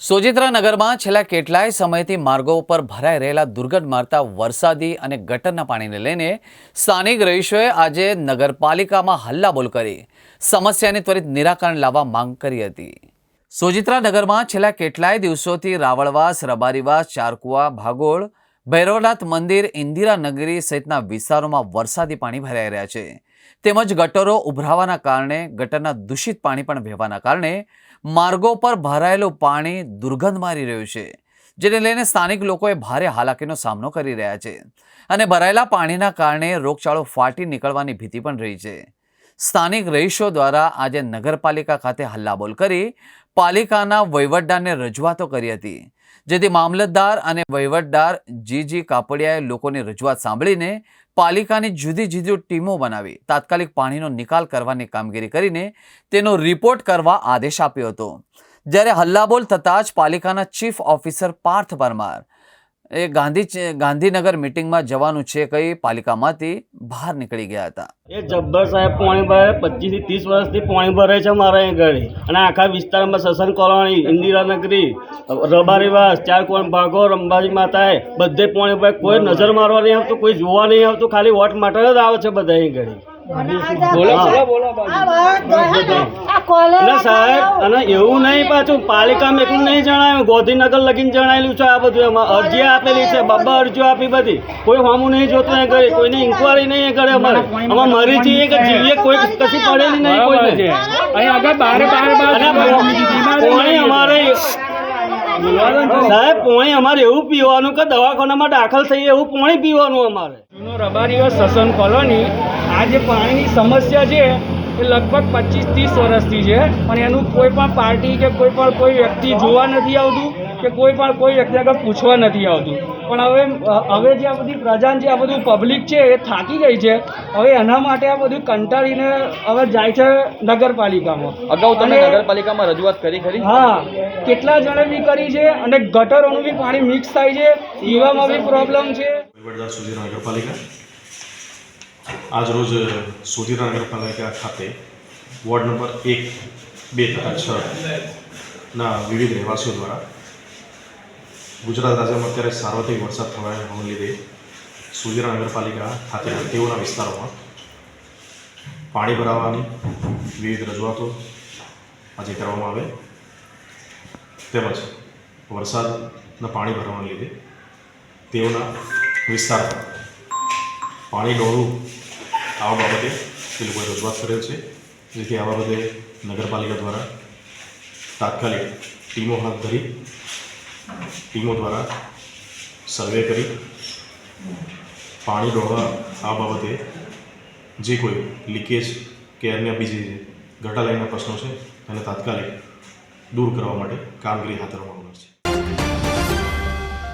સોજિત્રા નગરમાં છેલ્લા કેટલાય સમયથી માર્ગો ઉપર ભરાઈ રહેલા દુર્ગંધ મારતા વરસાદી અને ગટરના પાણીને લઈને સ્થાનિક રહીશોએ આજે નગરપાલિકામાં હલ્લાબોલ કરી સમસ્યાને ત્વરિત નિરાકરણ લાવવા માંગ કરી હતી। સોજિત્રા નગરમાં છેલ્લા કેટલાય દિવસોથી રાવળવાસ, રબારીવાસ, ચારકુવા, ભાગોળ, ભૈરવનાથ મંદિર, ઇન્દિરાનગરી સહિતના વિસ્તારોમાં વરસાદી પાણી ભરાઈ રહ્યા છે। તેમજ ગટરો ઉભરાવાના કારણે ગટરના દૂષિત પાણી પણ વહેવાના કારણે માર્ગો પર ભરાયેલું પાણી દુર્ગંધ મારી રહ્યું છે, જેને લઈને સ્થાનિક લોકોએ ભારે હાલાકીનો સામનો કરી રહ્યા છે અને ભરાયેલા પાણીના કારણે રોગચાળો ફાટી નીકળવાની ભીતિ પણ રહી છે। સ્થાનિક રહીશો દ્વારા આજે નગરપાલિકા ખાતે હલ્લાબોલ કરી પાલિકાના વહીવટદારને રજૂઆતો કરી હતી, જેથી મામલતદાર અને વહીવટદાર જી કાપડિયાએ લોકોની રજૂઆત સાંભળીને પાલિકાની જુદી જુદી ટીમો બનાવી તાત્કાલિક પાણીનો નિકાલ કરવાની કામગીરી કરીને તેનો રિપોર્ટ કરવા આદેશ આપ્યો હતો। જ્યારે હલ્લાબોલ થતાં જ પાલિકાના ચીફ ઓફિસર પાર્થ પરમાર એ ગાંધીનગર મીટિંગમાં જવાનું છે કહી પાલિકામાંથી બહાર નીકળી ગયા હતા। એ જબ્બર સાહેબ પાણી ભરે 25 થી 30 વર્ષથી પાણી ભરે છે મારા અહીં ઘરે અને આખા વિસ્તારમાં સસન કોલોની, ઇન્દિરાનગરી, રબારીવાસ, ચારકોણ, ભાગોળ, અંબાજી માતાએ બધે પાણી ભરે। કોઈ નજર મારવા નહીં આવતું, કોઈ જોવા નહીં આવતું, ખાલી વોટ માટે જ આવે છે બધા અહીં ઘરે। સાહેબ અને એવું નહીં, પાછું પાલિકામાં એટલું નહીં જણાવ્યું, ગાંધીનગર લગીને જણાયેલું છે આ બધું। એમાં અરજી આપેલી છે, બબ્બા અરજીઓ આપી બધી, કોઈ સામું નહીં જોતું એ કરે, કોઈને ઇન્કવાયરી નહીં કરે। અમારે મરી જઈએ કે જીવીએ કોઈ કશી પડેલી નહીં કોઈને। પાણી અમારે સાહેબ પાણી અમારે એવું પીવાનું કે દવાખાનામાં દાખલ થઈએ એવું પાણી પીવાનું અમારે। રબારીવાસ સસન કોલોની આ જે પાણીની સમસ્યા છે એ લગભગ 25-30 વર્ષથી છે, પણ એનું કોઈ પણ પાર્ટી કે કોઈ વ્યક્તિ જોવા નથી આવતું કે કોઈ વ્યક્તિ આગળ પૂછવા નથી આવતું। પણ હવે જે આ બધી પ્રજા છે, આ બધું પબ્લિક છે એ થાકી ગઈ છે। હવે એના માટે આ બધું કંટાળીને હવે જાય છે નગરપાલિકામાં। અગાઉ તમે નગરપાલિકામાં રજૂઆત કરી ખરી? હા, કેટલા જણે બી કરી છે અને ગટરોનું બી પાણી મિક્સ થાય છે, પીવામાં બી પ્રોબ્લેમ છે। સોજિત્રા નગરપાલિકા આજ રોજ સોજિત્રા નગરપાલિકા ખાતે વોર્ડ નંબર 1, 2 તથા 6 ના વિવિધ રહેવાસીઓ દ્વારા ગુજરાત રાજ્યમાં અત્યારે સાર્વત્રિક વરસાદ થવાને લીધે સોજિત્રા નગરપાલિકા ખાતેના તેઓના વિસ્તારોમાં પાણી ભરાવાની વિવિધ રજૂઆતો આજે કરવામાં આવે, તેમજ વરસાદના પાણી ભરવાને લીધે તેઓના વિસ્તારમાં પાણી ડોળું આવા બાબતે એ લોકોએ રજૂઆત કરેલ છે, જેથી આ બાબતે નગરપાલિકા દ્વારા તાત્કાલિક ટીમો હાથ ધરી ટીમો દ્વારા સર્વે કરી પાણી ડોળવા આ બાબતે જે કોઈ લીકેજ કે અન્ય બીજી ગટર લાઈનના પ્રશ્નો છે તેને તાત્કાલિક દૂર કરવા માટે કામગીરી હાથ ધરવામાં આવશે।